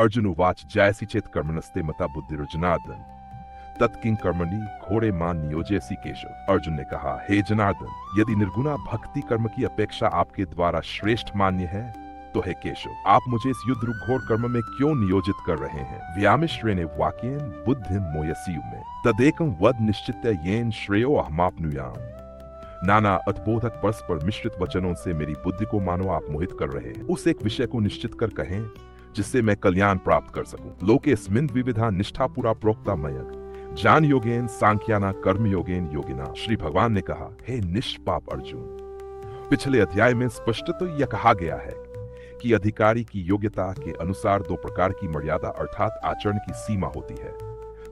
अर्जुन उवाच जयसि चेत कर्मणस्ते मता बुद्धिर्जनार्दन तत्किं कर्मणि घोड़े मान नियोजयसि केशव। अर्जुन ने कहा, हे जनार्दन, यदि निर्गुणा भक्ति कर्म की अपेक्षा आपके द्वारा श्रेष्ठ मान्य है तो हे केशव, आप मुझे इस युद्ध रूप घोर कर्म में क्यों नियोजित कर रहे हैं? व्यामिश्रेणे वाक्येन बुद्धिं मोयसीयु में तदेकं वद निश्चित्य येन श्रेयो अहमाप्नुयाम। नाना अतबोधक परस्पर मिश्रित वचनों से मेरी बुद्धि को मानो आप मोहित कर रहे हैं। उस एक विषय को निश्चित कर कहें जिससे मैं कल्याण प्राप्त कर सकूं। लोकेस्मिन् विविधा निष्ठा पूरा प्रोक्ता मयक ज्ञान योगेन सांख्याना कर्म योगेन योगिना। श्री भगवान ने कहा, हे निष्पाप अर्जुन, पिछले अध्याय में स्पष्ट तो यह कहा गया है कि अधिकारी की योग्यता के अनुसार दो प्रकार की मर्यादा अर्थात आचरण की सीमा होती है।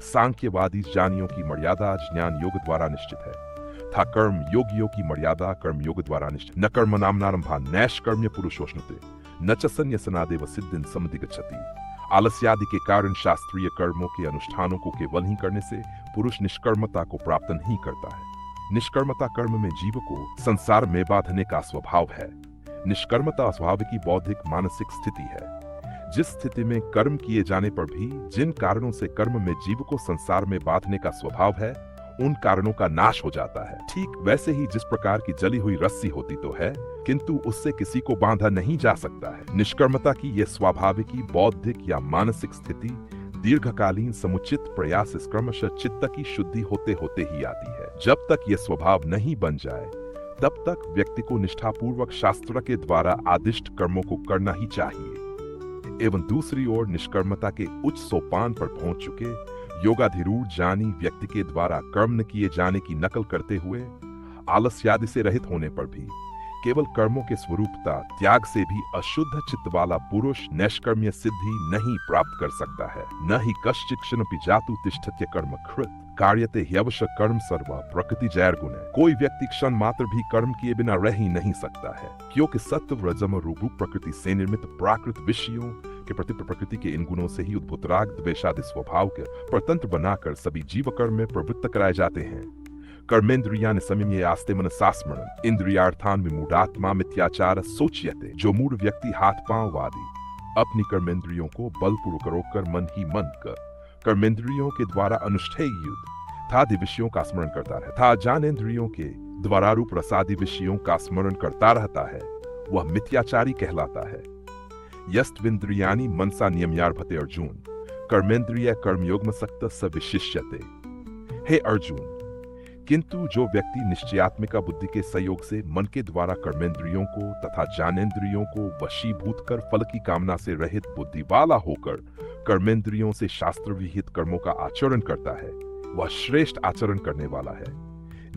सांख्यवादी ज्ञानियों की मर्यादा ज्ञान योग द्वारा निश्चित है था कर्म योगियों की मर्यादा कर्म योग द्वारा निश्चित। न कर्म नामनारंभा नैष्कर्म्य पुरुषोष्णुते न च संन्यासनादेव सिद्धिं समधिगच्छति। आलस्यादि के कारण शास्त्रीय कर्मों के अनुष्ठानों को केवल ही करने से पुरुष निष्कर्मता को प्राप्त नहीं करता है। निष्कर्मता कर्म में जीव को संसार में बांधने का स्वभाव है। निष्कर्मता स्वभाव की बौद्धिक मानसिक स्थिति है, जिस स्थिति में कर्म किए जाने पर भी जिन कारणों से कर्म में जीव को संसार में बांधने का स्वभाव है उन कारणों का नाश हो जाता है। ठीक वैसे ही जिस प्रकार की जली हुई रस्सी होती तो है किंतु उससे किसी को बांधा नहीं जा सकता है। निष्कर्मता की यह स्वाभाविक बौद्धिक या मानसिक स्थिति दीर्घकालीन समुचित प्रयास से क्रमशः चित्त की शुद्धि होते होते ही आती है। जब तक यह स्वभाव नहीं बन जाए तब तक व्यक्ति को निष्ठापूर्वक शास्त्र के द्वारा आदिष्ट कर्मों को करना ही चाहिए। एवं दूसरी ओर निष्कर्मता के उच्च सोपान पर पहुंच चुके योगाधिरूढ़ ज्ञानी व्यक्ति के द्वारा कर्म न किए जाने की नकल करते हुए आलस्यादि से रहित होने पर भी केवल कर्मों के स्वरूपता त्याग से भी अशुद्ध चित्त वाला पुरुष नैष्कर्म्य सिद्धि नहीं प्राप्त कर सकता है। न ही कश्चित् क्षणपि जातु तिष्ठत्य कर्म कृत कार्यते ह्यवश कर्म सर्वा प्रकृति जैर्गुण। कोई व्यक्ति क्षण मात्र भी कर्म किए बिना रह ही नहीं सकता है, क्योंकि सत्व रजम रूप प्रकृति से निर्मित प्राकृत विषयों के प्रति प्रकृति के इन गुणों से ही उद्भूत राग द्वेषादि स्वभाव के परतंत्र बनाकर सभी जीव कर्म में प्रवृत्त कराए जाते हैं। कर्मेंद्रियाणि संयम्य आस्ते मनसा स्मरण इंद्रियार्थान विमूढ़ात्मा मिथ्याचार सोच्यते। जो मूढ़ व्यक्ति हाथ पांव वादी अपनी कर्मेंद्रियों को बलपूर्वक रोककर मन ही मन कर कर्मेंद्रियों के द्वारा अनुष्ठेय युद्ध थादि विषयों का स्मरण करता रहता, ज्ञानेंद्रियों के द्वारा रूप रसादि विषयों का स्मरण करता रहता है, वह मिथ्याचारी कहलाता है। यस्त्विन्द्रियाणि मनसा नियम्यार्भते अर्जुन कर्मेंद्रिय कर्मयोग में सक्त स विशिष्यते। हे अर्जुन, किंतु जो व्यक्ति निश्चयात्मिका बुद्धि के सहयोग से मन के द्वारा कर्मेंद्रियों को तथा ज्ञानेंद्रियों को वशीभूत कर फल की कामना से रहित बुद्धि वाला होकर कर्मेंद्रियों से शास्त्र विहित कर्मों का आचरण करता है, वह श्रेष्ठ आचरण करने वाला है।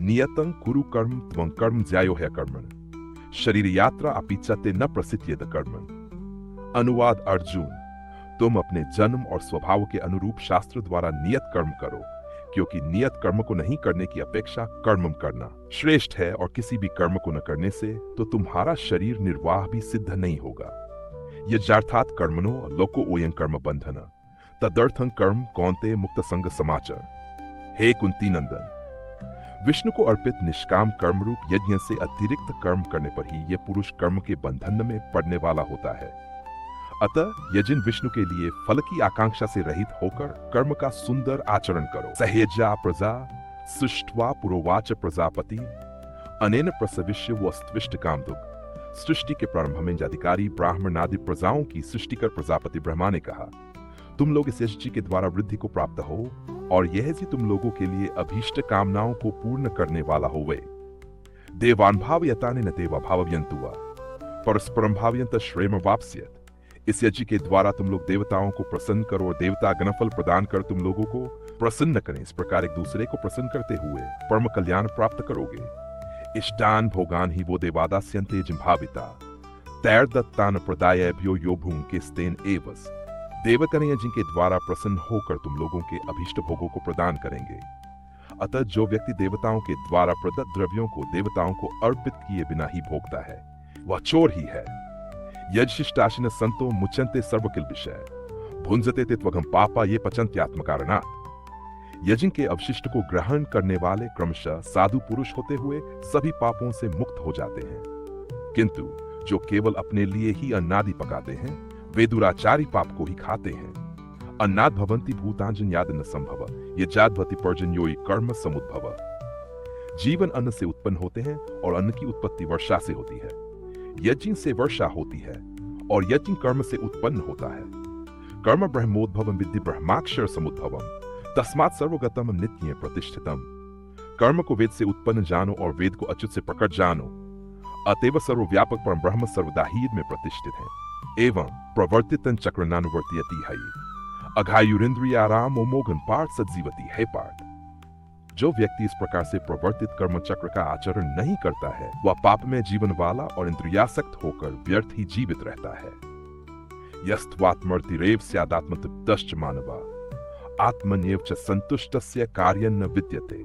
नियतं कुरु कर्म त्वं कर्म ज्यायो है कर्मण शरीर यात्रा अपिचते न प्रसिद्ध्येत कर्मण। अनुवाद अर्जुन, तुम अपने जन्म और स्वभाव के अनुरूप शास्त्र द्वारा नियत कर्म करो, क्योंकि नियत कर्म को नहीं करने की अपेक्षा कर्म करना श्रेष्ठ है, और किसी भी कर्म को न करने से तो तुम्हारा शरीर निर्वाह भी सिद्ध नहीं होगा। यज्ञार्थात् कर्मणो लोको ओयं कर्म बंधन तदर्थं कर्म कौन्तेय मुक्त संग समाचार। हे कुंती नंदन, विष्णु को अर्पित निष्काम कर्म रूप यज्ञ से अतिरिक्त कर्म करने पर ही यह पुरुष कर्म के बंधन में पड़ने वाला होता है। अतः यजिन विष्णु के लिए फल की आकांक्षा से रहित होकर कर्म का सुंदर आचरण करो। सहेजा प्रजा सृष्ट्वा पुरोवाच प्रजापति अनेन प्रसविष्य वस्त्विष्ट कामदुक। सृष्टि के प्रारंभ में अधिकारी ब्राह्मण आदि प्रजाओं की सृष्टि कर प्रजापति ब्रह्मा ने कहा, तुम लोग इस यज्ञ के द्वारा वृद्धि को प्राप्त हो, और यह जी तुम लोगों के लिए अभीष्ट कामनाओं को पूर्ण करने वाला होवे। देवान भावयताने न देवा भावयन्तुवा परस्परम भावयन्त श्रेम वाप्स्यत। इस यज्ञ के द्वारा तुम लोग देवताओं को प्रसन्न करो और देवता गणफल प्रदान कर तुम लोगों को प्रसन्न करें। इस प्रकार एक दूसरे को प्रसन्न करते हुए परम कल्याण प्राप्त करोगे। इष्टान भोगान ही वो देवादास्यन्ते जिम्भाविता तैर्दत्तान प्रदायभ्यो यो भूंके स्तेन एवस। देवकन्या जिनके द्वारा प्रसन्न होकर तुम लोगों के अभीष्ट भोगों को प्रदान करेंगे। अतः जो व्यक्ति देवताओं के द्वारा प्रदत्त द्रव्यों को देवताओं को अर्पित किए बिना ही भोगता है, वह चोर ही है। यज्शिष्टाशिन संतो मुच्यन्ते सर्वकिल विषय भुंजते ते त्वघं पापा ये पचन्त्यात्मकारणात्। यज्ञ के अवशिष्ट को ग्रहण करने वाले क्रमशः साधु पुरुष होते हुए सभी पापों से मुक्त हो जाते हैं, किंतु जो केवल अपने लिए ही अन्नादि पकाते हैं वे दुराचारी पाप को ही खाते हैं। अन्नाद भवन्ति भूतांजन याद न संभव यजाद भवति पर्जन्योई कर्म समुद्भव। जीवन अन्न से उत्पन्न होते हैं और अन्न की उत्पत्ति वर्षा से होती है। यज्ञ से वर्षा होती है और यज्ञ कर्म से उत्पन्न होता है। कर्म ब्रह्मोद्भवम विद्धि ब्रह्माक्षर समुद्भवम तस्मात् सर्वगतम नित्य प्रतिष्ठितम। कर्म को वेद से उत्पन्न जानो और वेद को अच्युत से प्रकट जानो। अतएव सर्वव्यापक परम ब्रह्म सर्वदा ही में प्रतिष्ठित है। एवं प्रवर्तितन चक्रनानुवर्तियति है अघायुरिंद्रियाराम ओमोघन पार्थ सज्जीवती है पार्थ। जो व्यक्ति इस प्रकार से प्रवर्तित कर्म चक्र का आचरण नहीं करता है वह पाप में जीवन वाला और इंद्रियासक्त होकर व्यर्थ ही जीवित रहता है। यस्त्वात्मर्तिरेव स्यादात्मतृप्तश्च मानवा आत्मन्येव च संतुष्टस्य कार्यं न विद्यते।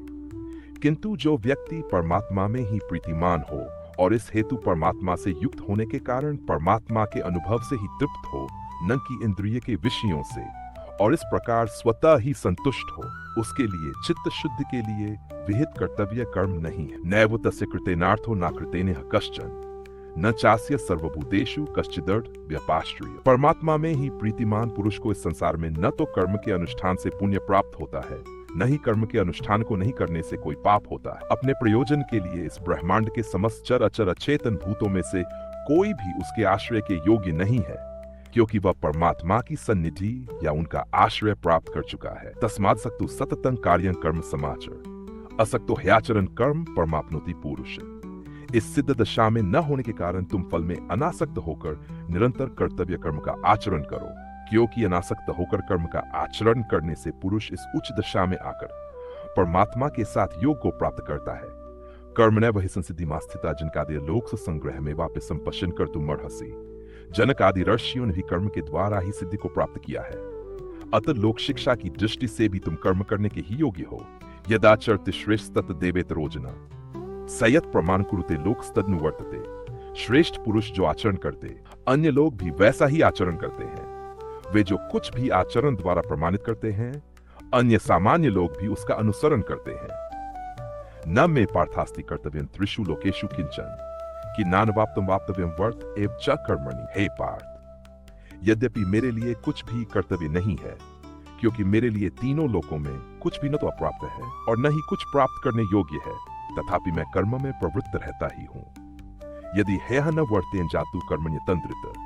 किंतु जो व्यक्ति परमात्मा में ही प्रीतिमान हो और इस हेतु परमात्मा से युक्त होने के कारण परमात्मा के अनुभव से ही तृप्त हो, न कि इंद्रिय के विषयों से, और इस प्रकार स्वतः ही संतुष्ट हो, उसके लिए चित्त शुद्धि के लिए विहित कर्तव्य कर्म नहीं है। नैव तस्य कृतेनार्थो न कृतेनः कश्चन न चास्य सर्वभूतेषु कश्चिदर्थ व्यपाश्रय। परमात्मा में ही प्रीतिमान पुरुष को इस संसार में न तो कर्म के अनुष्ठान से पुण्य प्राप्त होता है, न ही कर्म के अनुष्ठान को नहीं करने से कोई पाप होता है। अपने प्रयोजन के लिए इस ब्रह्मांड के समस्त चर अचर अचेतन भूतों में से कोई भी उसके आश्रय के योग्य नहीं है, क्योंकि वह परमात्मा की सन्निधि या उनका आश्रय प्राप्त कर चुका है। तस्मात् सक्तु सततं कार्यं कर्म समाचर असक्तो ह्याचरण कर्म परमाप्नोति पुरुष। इस सिद्ध दशा में न होने के कारण तुम फल में अनासक्त होकर निरंतर कर्तव्य कर्म का आचरण करो, क्योंकि अनासक्त होकर कर्म का आचरण करने से पुरुष इस उच्च दशा में आकर परमात्मा के साथ योग को प्राप्त करता है। कर्मणैव हि संसिद्धिमा स्थिता जनकादि लोक संग्रह में वापस संपश्यन कर तुम मर्हसि। जनक आदि ऋषियों ने भी कर्म के द्वारा ही सिद्धि को प्राप्त किया है। अतः लोक शिक्षा की दृष्टि से भी तुम कर्म करने के ही योग्य हो। यदाचरति श्रेष्ठ तत् देवेतरोजना सयत प्रमाण कुरुते लोक तदनुवर्तते। श्रेष्ठ पुरुष जो आचरण करते, अन्य लोग भी वैसा ही आचरण करते हैं। वे जो कुछ भी आचरण द्वारा प्रमाणित करते हैं, अन्य सामान्य लोग भी उसका अनुसरण करते हैं। न मे पार्थास्ति कर्तव्यं त्रिषु लोकेषु किंचन कि नानवाप्तम वाप्तव्यम वर्त एव च कर्मणि। हे पार्थ, यद्यपि मेरे लिए कुछ भी कर्तव्य नहीं है, क्योंकि मेरे लिए तीनों लोकों में कुछ भी न तो अप्राप्त है और न ही कुछ प्राप्त करने योग्य है, तथापि मैं कर्म में प्रवृत्त रहता ही हूं। यदि हेह न वर्तेन जातु कर्मण्य तंत्रित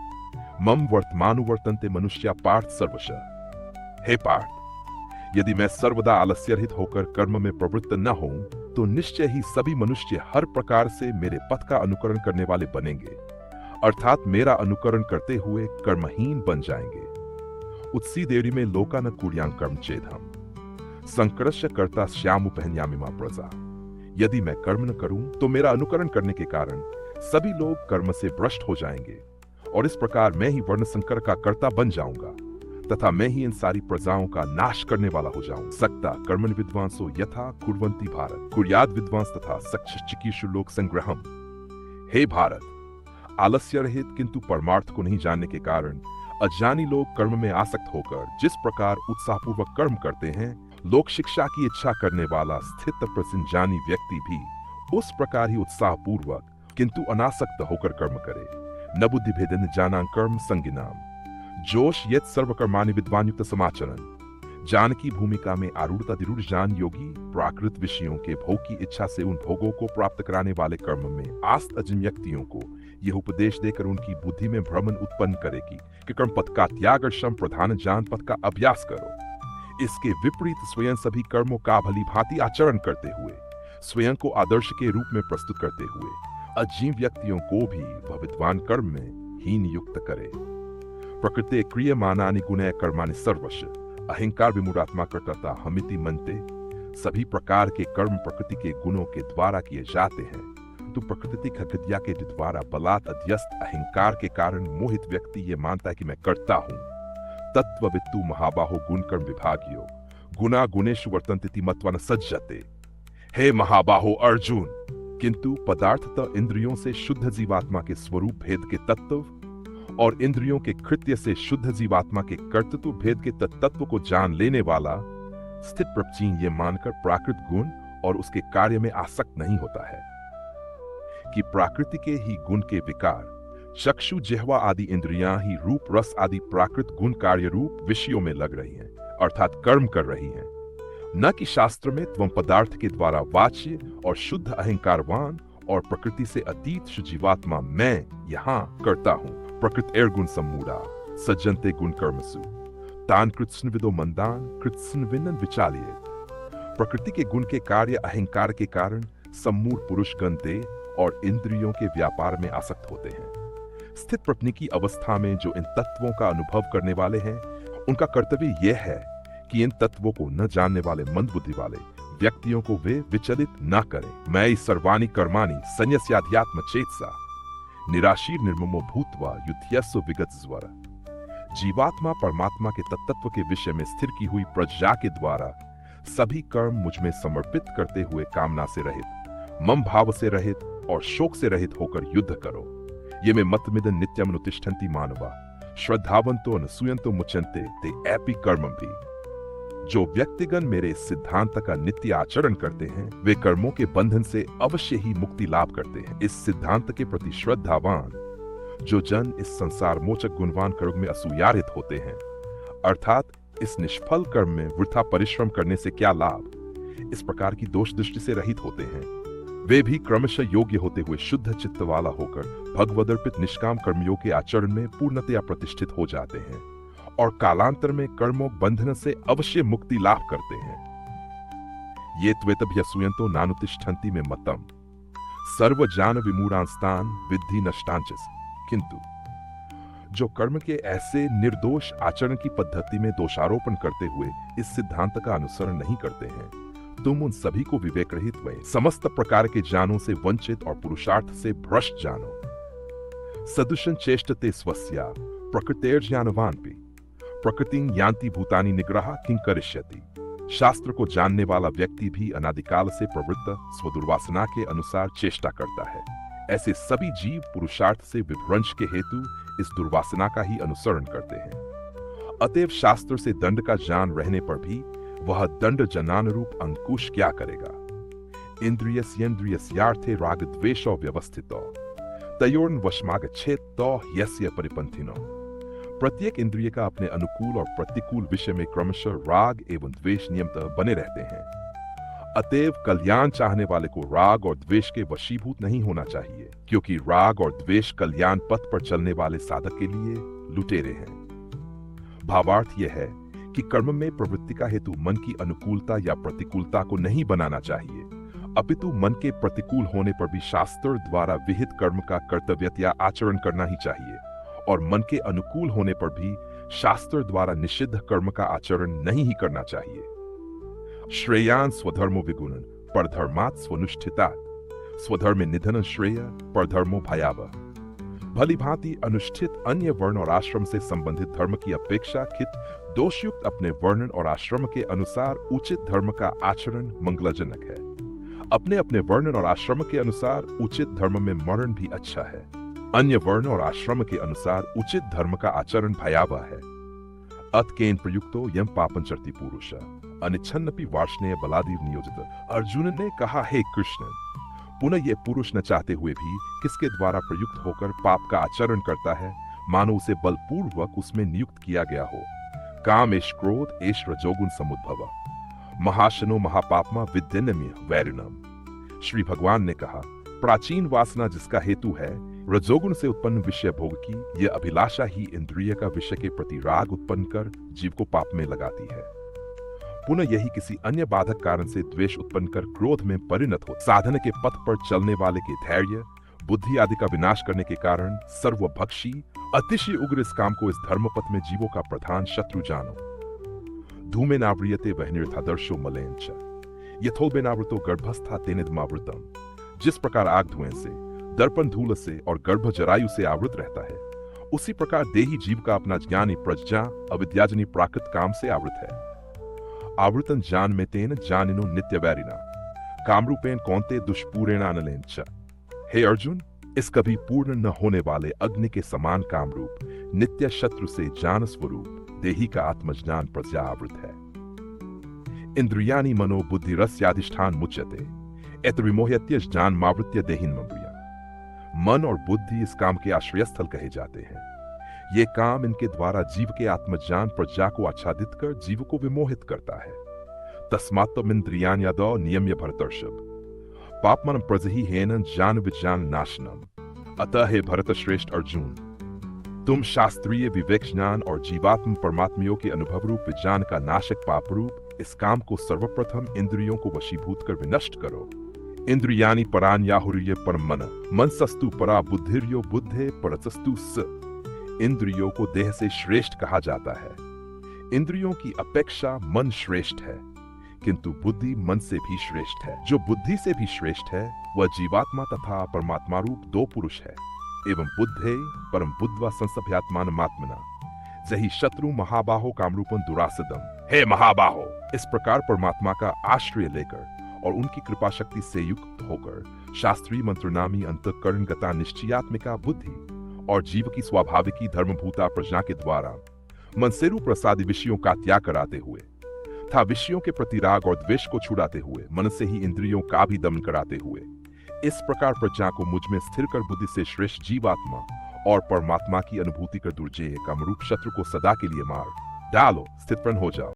मम वर्तमानुवर्तन्ते मनुष्या पार्थ सर्वशः। हे पार्थ, यदि मैं सर्वदा आलस्य रहित होकर कर्म में प्रवृत्त न हूं, तो निश्चय ही सभी मनुष्य हर प्रकार से मेरे पथ का अनुकरण करने वाले बनेंगे, अर्थात मेरा अनुकरण करते हुए कर्महीन बन जाएंगे। उत्सी देवरी में लोका न कुर्यां कर्म चेदहम संकर्ष करता श्याम उपहन्यामिमा प्रजा। यदि मैं कर्म न करूं तो मेरा अनुकरण करने के कारण सभी लोग कर्म से भ्रष्ट हो जाएंगे, और इस प्रकार मैं ही वर्ण संकर का कर्ता बन जाऊंगा तथा मैं ही इन सारी प्रजाओं का नाश करने वाला हो जाऊं। सक्ता कर्मण विद्वांसो यथा कुर्वन्ति भारत कुर्याद विद्वांस तथा सक्षचिकीर्षु लोक संग्रहम। हे भारत, आलस्य रहित किंतु परमार्थ को नहीं जानने के कारण अज्ञानी लोग कर्म में आसक्त होकर जिस प्रकार उत्साहपूर्वक कर्म करते हैं, लोक शिक्षा की इच्छा करने वाला स्थित प्रसन्न ज्ञानी व्यक्ति भी उस प्रकार ही उत्साहपूर्वक किंतु अनासक्त होकर कर्म करे। न बुद्धि भेदन जानां कर्म संगिनाम जोश यत सर्वकर्माणि विद्वानयुक्त समाचरण। जान की भूमिका में आरूढ़ अधिरूढ़ जान योगी प्राकृत विषयों के भोग की इच्छा से उन भोगों को प्राप्त कराने वाले कर्म में आस्त अजम व्यक्तियों को यह उपदेश देकर उनकी बुद्धि में भ्रमण उत्पन्न करेगी कि कर्म पथ का त्याग और श्रम प्रधान ज्ञान पथ का अभ्यास करो। इसके विपरीत स्वयं सभी कर्मों का भली भांति आचरण करते हुए, स्वयं को आदर्श के रूप में प्रस्तुत करते हुए अजीम व्यक्तियों को भी वह विद्वान कर्म में ही नियुक्त करे। प्रकृते क्रियमानानि गुणैः कर्माणि सर्वश अहंकार विमूढ़ात्मा कर्ता हमिति मनते। सभी प्रकार के कर्म प्रकृति के गुणों के द्वारा किए जाते हैं, तो प्रकृति खगद्या के द्वारा बलात् अध्यस्त अहंकार के कारण मोहित व्यक्ति ये मानता है कि मैं करता हूं। तत्ववित्तु महाबाहो गुण कर्म विभागियो गुणा गुणेषु वर्तन्ते मत्वा न सज्जते। हे महाबाहो अर्जुन, किंतु पदार्थतः इंद्रियों से शुद्ध जीवात्मा के स्वरूप भेद के तत्व और इंद्रियों के कृत्य से शुद्ध जीवात्मा के कर्तृत्व भेद के तत्व को जान लेने वाला स्थित प्रपचीन ये मानकर प्राकृत गुण और उसके कार्य में आसक्त नहीं होता है कि प्राकृति के ही गुण के विकार चक्षु जिह्वा आदि इंद्रियां ही रूप रस आदि प्राकृत गुण कार्य रूप विषयों में लग रही हैं, अर्थात कर्म कर रही हैं, न कि शास्त्र में त्वम पदार्थ के द्वारा वाच्य और शुद्ध अहंकारवान और प्रकृति से अतीत जीवात्मा मैं यहां करता हूं। प्रकृत एर्गुण सम्मूढ़ा सज्जनते गुण कर्मसु तान कृत्स्नविदो मंदान कृत्स्नविनन विचालियेत। प्रकृति के गुण के कार्य अहंकार के कारण सम्मूढ़ पुरुष गण देह और इंद्रियों के व्यापार में आसक्त होते हैं। स्थित प्रज्ञ की अवस्था में जो इन तत्वों का अनुभव करने वाले हैं, उनका कर्तव्य यह है कि इन तत्वों को न जानने वाले मंद बुद्धि वाले व्यक्तियों को वे विचलित न करें। मैं सर्वाणि कर्माणि संन्यस्याध्यात्म चेतसा निराशीर निर्ममो भूत्वा युध्यस्व विगत ज्वर। जीवात्मा परमात्मा के तत्व के विषय में स्थिर की हुई प्रज्ञा के द्वारा सभी कर्म मुझ में समर्पित करते हुए कामना से रहित, मम भाव से रहित और शोक से रहित होकर युद्ध करो। ये में मतमिदं नित्यम अनुतिष्ठन्ति मानवा श्रद्धावंतो अनसूयन्तो मुच्यन्ते ते एपि कर्मं भी। जो व्यक्तिगण मेरे इस सिद्धांत का नित्य आचरण करते हैं, वे कर्मों के बंधन से अवश्य ही मुक्ति लाभ करते हैं। इस सिद्धांत के प्रति श्रद्धावान जो जन इस संसार मोचक गुणवान कर्म में असूयारित होते हैं, अर्थात इस निष्फल कर्म में वृथा परिश्रम करने से क्या लाभ, इस प्रकार की दोष दृष्टि से रहित होते हैं, वे भी क्रमशः योग्य होते हुए शुद्ध चित्त वाला होकर भगवदर्पित निष्काम कर्मयोग के आचरण में पूर्णतया प्रतिष्ठित हो जाते हैं और कालांतर में कर्मों बंधन से अवश्य मुक्ति लाभ करते हैं। ये त्वेतभ्यसूयन्तो नानुतिष्ठन्ति में मतम सर्व जान विमूढ़ांस्तान विद्धि नष्टांचस। किंतु जो कर्म के ऐसे निर्दोष आचरण की पद्धति में दोषारोपण करते हुए इस सिद्धांत का अनुसरण नहीं करते हैं, तुम उन सभी को विवेक रहित व समस्त प्रकार के ज्ञानों से वंचित और पुरुषार्थ से भ्रष्ट जानो। सदुषं चेष्टते स्वस्या प्रकृतेर्ज्ञानवान भी प्रकृतिं यान्ति भूतानि निग्रह किं करिष्यति। शास्त्र को जानने वाला व्यक्ति भी अनादिकाल से प्रवृत्त स्वदुर्वासना के अनुसार चेष्टा करता है। ऐसे सभी जीव पुरुषार्थ से विभ्रंश के हेतु इस दुर्वासना का ही अनुसरण करते हैं। अतएव शास्त्र से दंड का ज्ञान रहने पर भी वह दंड जनानुरूप अंकुश क्या करेगा। इंद्रियस्येन्द्रियस्यार्थे राग द्वेषो व्यवस्थितो तयोर्न वशमागच्छेत तो यस्य परिपंथिनो। प्रत्येक इंद्रिय का अपने अनुकूल और प्रतिकूल विषय में क्रमशः राग एवं द्वेष नियमतः बने रहते हैं। अतएव कल्याण चाहने वाले को राग और द्वेष के वशीभूत नहीं होना चाहिए, क्योंकि राग और द्वेष कल्याण पथ पर चलने वाले साधक के लिए लुटेरे हैं। भावार्थ यह है कि कर्म में प्रवृत्ति का हेतु मन की अनुकूलता या प्रतिकूलता को नहीं बनाना चाहिए, अपितु मन के प्रतिकूल होने पर भी शास्त्र द्वारा विहित कर्म का कर्तव्य या आचरण करना ही चाहिए, और मन के अनुकूल होने पर भी शास्त्र द्वारा निषिद्ध कर्म का आचरण नहीं ही करना चाहिए। श्रेयान स्वधर्मो विगुणन परधर्मात् स्वनुष्ठितात् स्वधर्मे निधन श्रेय परधर्मो भयावह। भली भांति अनुष्ठित अन्य वर्ण और आश्रम से संबंधित धर्म की अपेक्षा खित दोषयुक्त अपने वर्ण और आश्रम के अनुसार उचित धर्म का आचरण मंगलजनक है। अपने अपने वर्ण और आश्रम के अनुसार उचित धर्म में मरण भी अच्छा है। अन्य वर्ण और आश्रम के अनुसार उचित धर्म का आचरण भयावह है। अतकेन प्रयुक्तो यम पापं चरति पुरुष अनिच्छन्नपि वार्ष्णेय बलादि नियोजित। अर्जुन ने कहा, हे कृष्ण, पुनः ये पुरुष न चाहते हुए भी किसके द्वारा प्रयुक्त होकर पाप का आचरण करता है, मानो उसे बलपूर्वक उसमें नियुक्त किया गया हो। काम एष क्रोध एष रजोगुण समुद्भव महाशनो महापापमा विद्यन्य वैरिणम। श्री भगवान ने कहा, प्राचीन वासना जिसका हेतु है रजोगुण से उत्पन्न विषय भोग की, यह अभिलाषा ही इंद्रिय का विषय के प्रति राग उत्पन्न कर जीव को पाप में लगाती है। पुनः यही किसी अन्य बाधक कारण से द्वेष उत्पन्न कर क्रोध में परिणत हो साधन के पथ पर चलने वाले के धैर्य बुद्धि आदि का विनाश करने के कारण सर्वभक्षी अतिशय उग्र इस काम को इस धर्मपथ में जीवों का प्रधान शत्रु जानो। धूमे नाव्रियते वह्निर्थादर्शो मलेंच यथोल्बेनावृतो गर्भस्था तेनेदमावृतम। जिस प्रकार आग धुएं से, दर्पण धूल से और गर्भ जरायु से आवृत रहता है, उसी प्रकार देही जीव का अपना ज्ञानी प्रज्ञा अविद्याजनी प्राकृत काम से आवृत है। आवृतन जान में तेन जानिनो नित्य वैरिना कामरूपेन कौनते दुष्पूरेणानलेंच। हे अर्जुन, इस कभी पूर्ण न होने वाले अग्नि के समान कामरूप नित्य शत्रु से ज्ञान स्वरूप देही का आत्मज्ञान प्रज्ञा आवृत है। इंद्रियाणि मनो बुद्धि रस्याधिष्ठान मुच्यते एत विमोह्यत्य ज्ञान मावृत्य देहिन्मम्रिया। मन और बुद्धि इस काम के आश्रय स्थल कहे जाते हैं। ये काम इनके द्वारा जीव के आत्मज्ञान प्रज्ञा को आच्छादित कर जीव को विमोहित करता है। तस्मात्तमिन्द्रियाण्यादौ नियम्य भरतर्षभ पापमन प्रजहि हेन ज्ञान विज्ञान नाशनम। अतः हे भरत श्रेष्ठ अर्जुन, तुम शास्त्रीय विवेक ज्ञान और जीवात्म परमात्मियों के अनुभव रूप विज्ञान का नाशक पाप रूप इस काम को सर्वप्रथम इंद्रियों को वशीभूत कर विनष्ट करो। इंद्रियानि परान्याहुर्य परम मनसस्तु परा बुद्धिर्यो बुद्धे परसस्तु स। इंद्रियों को देह से श्रेष्ठ कहा जाता है। इंद्रियों की अपेक्षा मन श्रेष्ठ है, किंतु बुद्धि मन से भी श्रेष्ठ है। जो बुद्धि से भी श्रेष्ठ है वह जीवात्मा तथा परमात्मा रूप दो पुरुष है। एवं बुद्धे परम बुद्ध्वा संसभ्यात्मानमात्मना जहि शत्रु महाबाहो कामरूपं दुरासदम। हे महाबाहो, इस प्रकार परमात्मा का आश्रय लेकर और उनकी कृपा शक्ति से युक्त होकर शास्त्रीय मंत्रनामी अंतःकरणगता निश्चयात्मिका बुद्धि और जीव की स्वाभाविकी धर्मभूता प्रज्ञा के द्वारा मनसेरु प्रसादी विषयों का त्याग कराते हुए तथा विषयों के प्रति राग और द्वेष को छुड़ाते हुए मन से ही इंद्रियों का भी दमन कराते हुए इस प्रकार प्रज्ञा को मुझ में स्थिर कर बुद्धि से श्रेष्ठ जीवात्मा और परमात्मा की अनुभूति कर दुर्जेय कामरूप शत्रु को सदा के लिए मार डालो, स्थित हो जाओ।